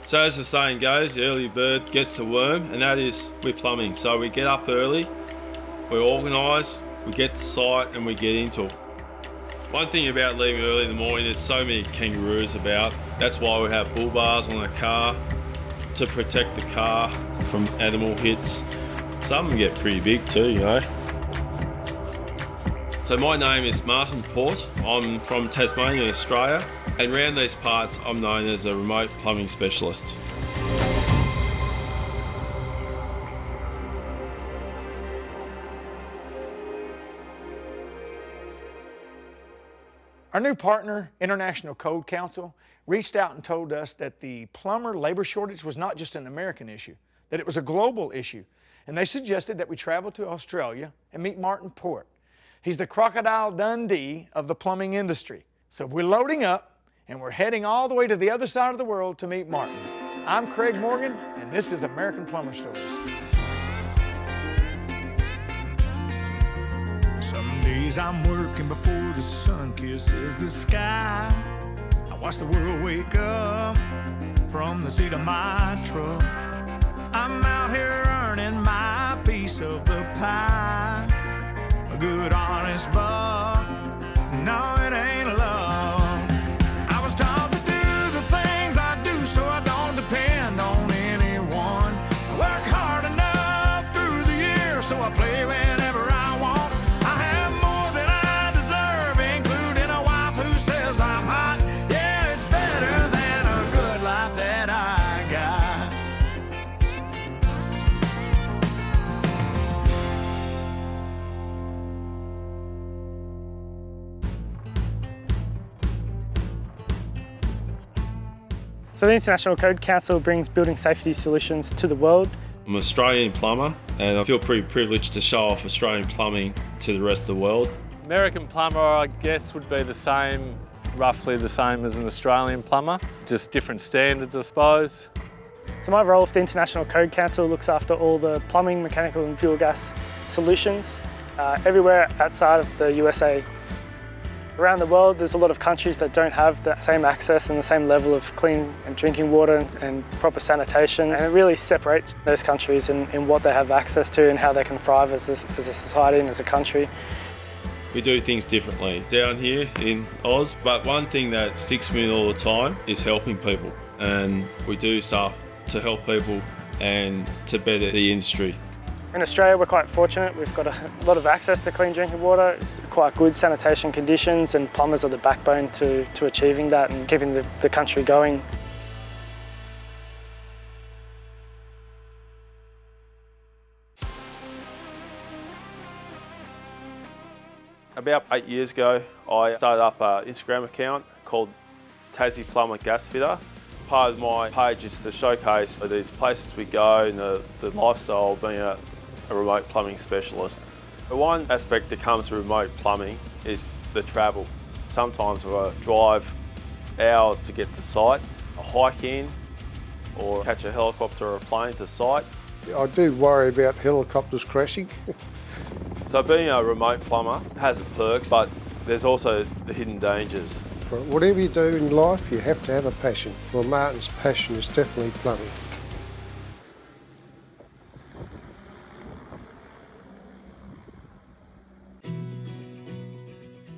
So as the saying goes, the early bird gets the worm, and that is with plumbing. So we get up early, we're organised, we get the site and we get into it. One thing about leaving early in the morning, there's so many kangaroos about. That's why we have bull bars on the car to protect the car from animal hits. Some of them get pretty big too, you know. So my name is Martin Porte. I'm from Tasmania, Australia, and around these parts I'm known as a remote plumbing specialist. Our new partner, International Code Council, reached out and told us that the plumber labor shortage was not just an American issue, that it was a global issue. And they suggested that we travel to Australia and meet Martin Porte. He's the Crocodile Dundee of the plumbing industry. So we're loading up and we're heading all the way to the other side of the world to meet Martin. I'm Craig Morgan, and this is American Plumber Stories. Some days I'm working before the sun kisses the sky. I watch the world wake up from the seat of my truck. I'm out here earning my piece of the pie. A good honest buck, no it ain't love. I was taught to do the things I do so I don't depend on anyone. I work hard enough through the year so I play whenever I want. I have more than I deserve, including a wife who says I'm hot. Yeah, it's better than a good life that I got. So the International Code Council brings building safety solutions to the world. I'm an Australian plumber, and I feel pretty privileged to show off Australian plumbing to the rest of the world. American plumber, I guess, would be the same, roughly the same as an Australian plumber, just different standards, I suppose. So my role with the International Code Council looks after all the plumbing, mechanical and fuel gas solutions everywhere outside of the USA. Around the world, there's a lot of countries that don't have that same access and the same level of clean and drinking water and proper sanitation, and it really separates those countries in what they have access to and how they can thrive as a society and as a country. We do things differently down here in Oz, but one thing that sticks with me all the time is helping people, and we do stuff to help people and to better the industry. In Australia, we're quite fortunate. We've got a lot of access to clean drinking water. It's quite good sanitation conditions, and plumbers are the backbone to achieving that and keeping the country going. About 8 years ago, I started up an Instagram account called Tassie Plumber Gas Fitter. Part of my page is to showcase these places we go and the lifestyle of being a remote plumbing specialist. The one aspect that comes to remote plumbing is the travel. Sometimes I drive hours to get to site, a hike in, or catch a helicopter or a plane to site. I do worry about helicopters crashing. So being a remote plumber has its perks, but there's also the hidden dangers. Whatever you do in life, you have to have a passion. Well, Martin's passion is definitely plumbing.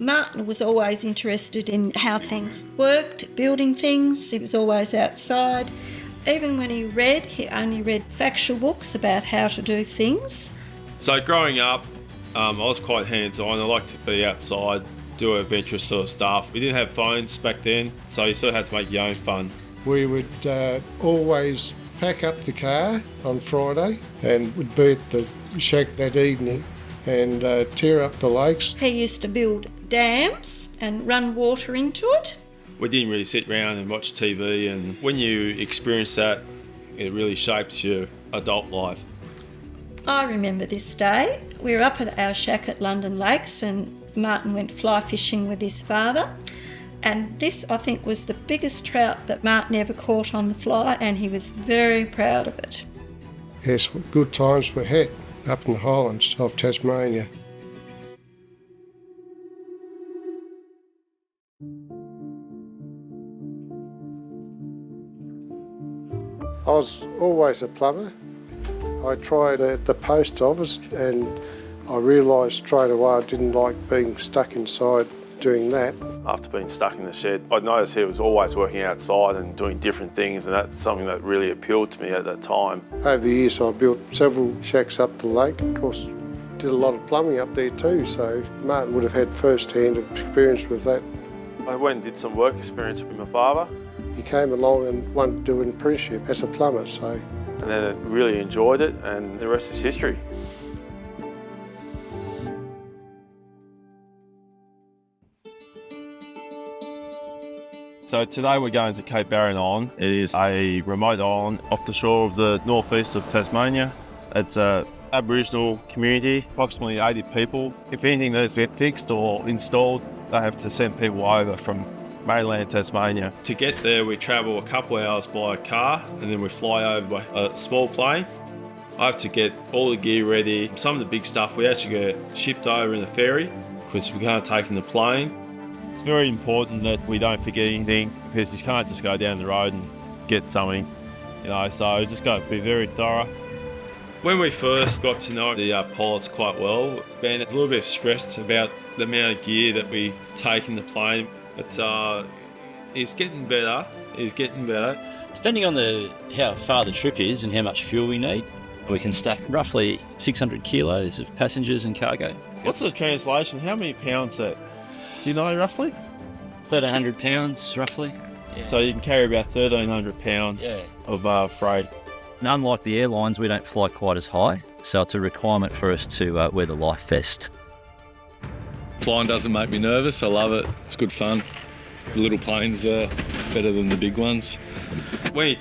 Martin was always interested in how things worked, building things. He was always outside. Even when he read, he only read factual books about how to do things. So growing up, I was quite hands-on. I liked to be outside, do adventurous sort of stuff. We didn't have phones back then, so you sort of had to make your own fun. We would always pack up the car on Friday and would be at the shack that evening and tear up the lakes. He used to build dams and run water into it. We didn't really sit around and watch TV, and when you experience that, it really shapes your adult life. I remember this day. We were up at our shack at London Lakes and Martin went fly fishing with his father. And this, I think, was the biggest trout that Martin ever caught on the fly, and he was very proud of it. Yes, good times were had up in the highlands of Tasmania. I was always a plumber. I tried at the post office and I realised straight away I didn't like being stuck inside doing that. After being stuck in the shed, I noticed he was always working outside and doing different things, and that's something that really appealed to me at that time. Over the years I built several shacks up the lake. Of course, did a lot of plumbing up there too, so Martin would have had first-hand experience with that. I went and did some work experience with my father. He came along and wanted to do an apprenticeship as a plumber, so. And then I really enjoyed it, and the rest is history. So today we're going to Cape Barren Island. It is a remote island off the shore of the northeast of Tasmania. It's an Aboriginal community, approximately 80 people. If anything needs to be fixed or installed, they have to send people over from mainland Tasmania. To get there, we travel a couple of hours by car, and then we fly over by a small plane. I have to get all the gear ready. Some of the big stuff we actually get shipped over in the ferry because we can't take in the plane. It's very important that we don't forget anything because you can't just go down the road and get something, so just got to be very thorough. When we first got to know the pilots quite well, Ben was a little bit stressed about the amount of gear that we take in the plane. But it's getting better. Depending on how far the trip is and how much fuel we need, we can stack roughly 600 kilos of passengers and cargo. What's the translation? How many pounds is that? Do you know roughly? 1,300 pounds roughly. Yeah. So you can carry about 1,300 pounds of freight. And unlike the airlines, we don't fly quite as high, so it's a requirement for us to wear the life vest. Flying doesn't make me nervous. I love it. It's good fun. The little planes are better than the big ones. When he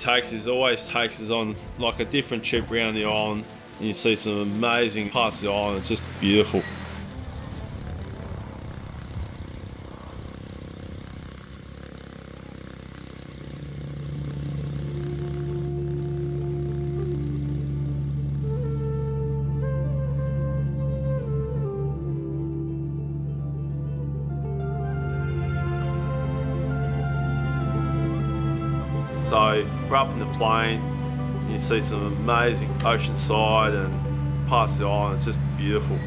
always takes us on like a different trip around the island, and you see some amazing parts of the island. It's just beautiful. So we're up in the plane, and you see some amazing oceanside and parts of the island. It's just beautiful.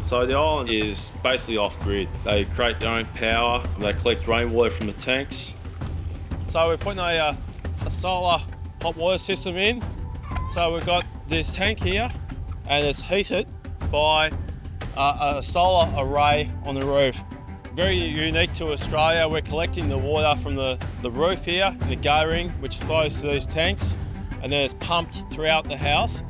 So the island is basically off-grid. They create their own power, they collect rainwater from the tanks. So we're putting a solar hot water system in. So we've got this tank here, and it's heated by a solar array on the roof. Very unique to Australia. We're collecting the water from the roof here in the gutter ring, which flows to these tanks, and then it's pumped throughout the house.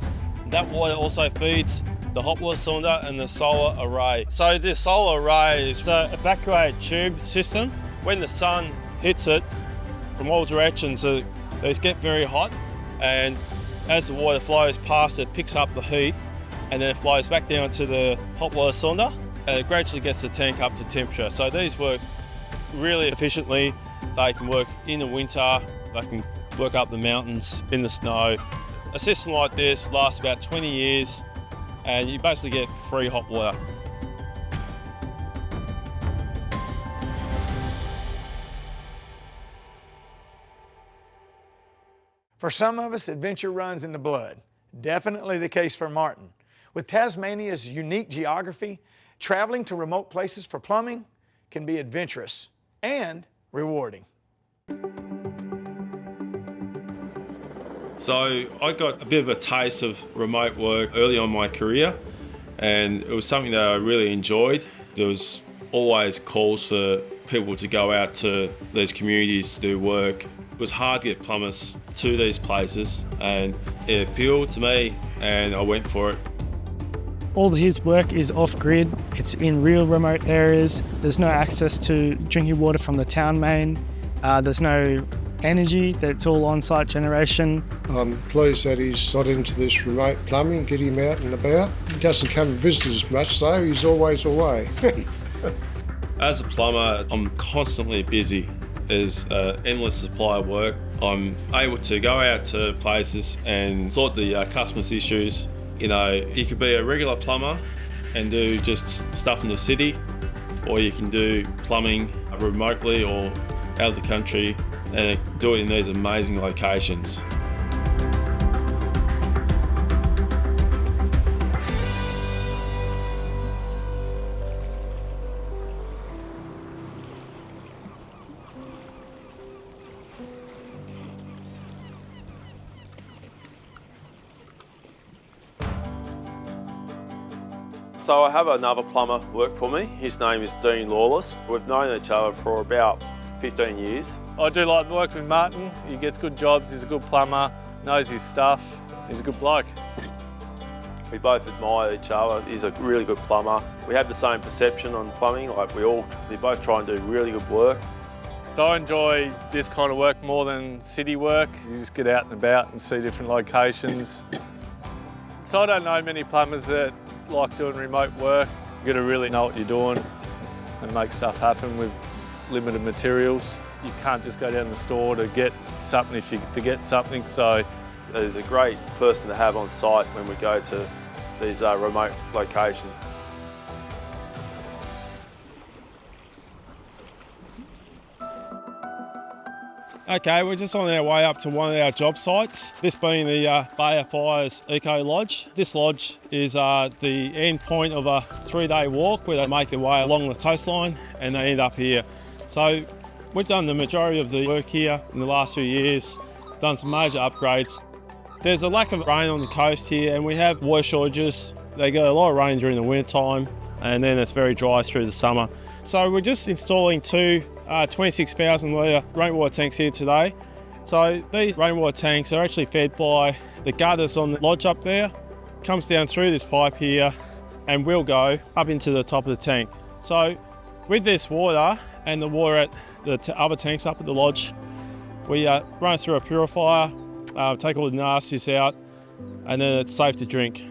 That water also feeds the hot water cylinder and the solar array. So this solar array is an evacuate tube system. When the sun hits it from all directions, these get very hot, and as the water flows past it, picks up the heat, and then it flows back down to the hot water cylinder, and it gradually gets the tank up to temperature. So these work really efficiently. They can work in the winter, they can work up the mountains in the snow. A system like this lasts about 20 years, and you basically get free hot water. For some of us, adventure runs in the blood. Definitely the case for Martin. With Tasmania's unique geography, traveling to remote places for plumbing can be adventurous and rewarding. So I got a bit of a taste of remote work early on in my career, and it was something that I really enjoyed. There was always calls for people to go out to these communities to do work. It was hard to get plumbers to these places, and it appealed to me and I went for it. All his work is off-grid. It's in real remote areas. There's no access to drinking water from the town main. There's no energy. It's all on-site generation. I'm pleased that he's got into this remote plumbing, get him out and about. He doesn't come and visit us much though, he's always away. As a plumber, I'm constantly busy. There's an endless supply of work. I'm able to go out to places and sort the customers' issues. You know, you could be a regular plumber and do just stuff in the city, or you can do plumbing remotely or out of the country and do it in these amazing locations. So I have another plumber work for me. His name is Dean Lawless. We've known each other for about 15 years. I do like working with Martin. He gets good jobs, he's a good plumber, knows his stuff, he's a good bloke. We both admire each other. He's a really good plumber. We have the same perception on plumbing, like we both try and do really good work. So I enjoy this kind of work more than city work. You just get out and about and see different locations. So I don't know many plumbers that like doing remote work. You've got to really know what you're doing and make stuff happen with limited materials. You can't just go down to the store to get something if you forget something. So he's a great person to have on site when we go to these remote locations. Okay, we're just on our way up to one of our job sites, this being the Bay of Fires Eco Lodge. This lodge is the end point of a 3-day walk where they make their way along the coastline and they end up here. So we've done the majority of the work here in the last few years, done some major upgrades. There's a lack of rain on the coast here and we have water shortages. They get a lot of rain during the winter time and then it's very dry through the summer. So we're just installing two 26,000 litre rainwater tanks here today. So these rainwater tanks are actually fed by the gutters on the lodge up there, comes down through this pipe here and will go up into the top of the tank. So with this water and the water at the other tanks up at the lodge, we run it through a purifier, take all the nasties out, and then it's safe to drink.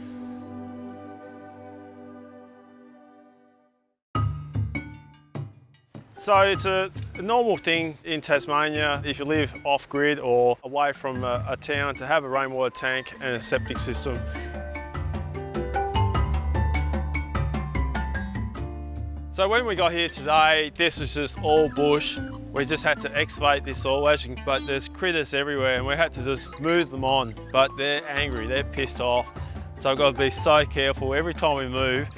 So it's a normal thing in Tasmania if you live off-grid or away from a town to have a rainwater tank and a septic system. So when we got here today, this was just all bush. We just had to excavate this all, but there's critters everywhere and we had to just move them on. But they're angry, they're pissed off. So I've got to be so careful. Every time we move,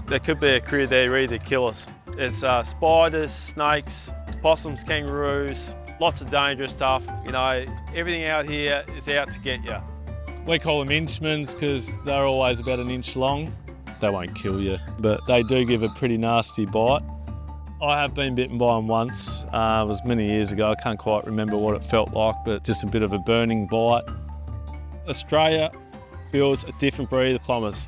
there could be a critter there ready to kill us. There's spiders, snakes, possums, kangaroos, lots of dangerous stuff. You know, everything out here is out to get you. We call them inchmans because they're always about an inch long. They won't kill you, but they do give a pretty nasty bite. I have been bitten by them once. It was many years ago. I can't quite remember what it felt like, but just a bit of a burning bite. Australia builds a different breed of plumbers.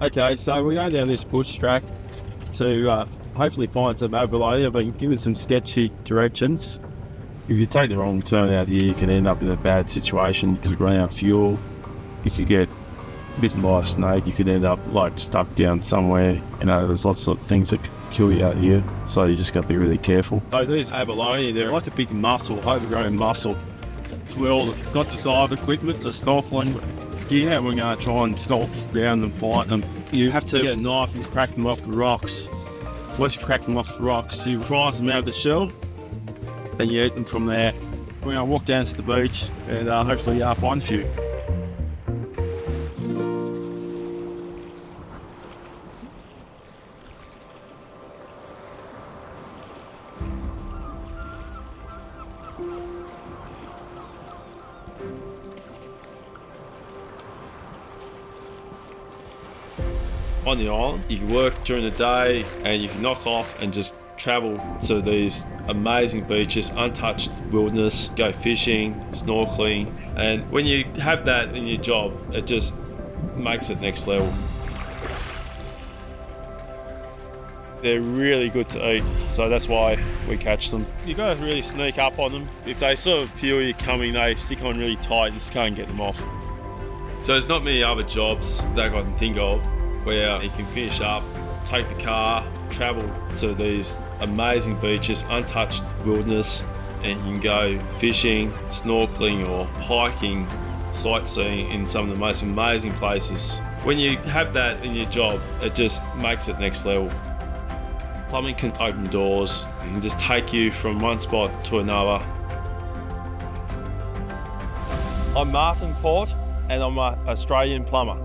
Okay, so we're going down this bush track to hopefully find some overlay. I've been given some sketchy directions. If you take the wrong turn out here, you can end up in a bad situation. You could run out of fuel. If you get bitten by a snake, you could end up like stuck down somewhere. You know, there's lots of things that could kill you out here, so you just got to be really careful. So these abalone, they're like a big mussel, overgrown mussel. We all got the dive equipment, the snorkeling gear, and we're going to try and stalk down and fight them. You have to get a knife and crack them off the rocks. Once you crack them off the rocks, you prise them out of the shell, and you eat them from there. We're going to walk down to the beach and hopefully find a few. on the island. You can work during the day and you can knock off and just travel to these amazing beaches, untouched wilderness, go fishing, snorkeling. And when you have that in your job, it just makes it next level. They're really good to eat, so that's why we catch them. You've got to really sneak up on them. If they sort of feel you coming, they stick on really tight and just can't get them off. So there's not many other jobs that I can think of where you can finish up, take the car, travel to these amazing beaches, untouched wilderness, and you can go fishing, snorkeling or hiking, sightseeing in some of the most amazing places. When you have that in your job, it just makes it next level. Plumbing can open doors. It can just take you from one spot to another. I'm Martin Porte and I'm an Australian plumber.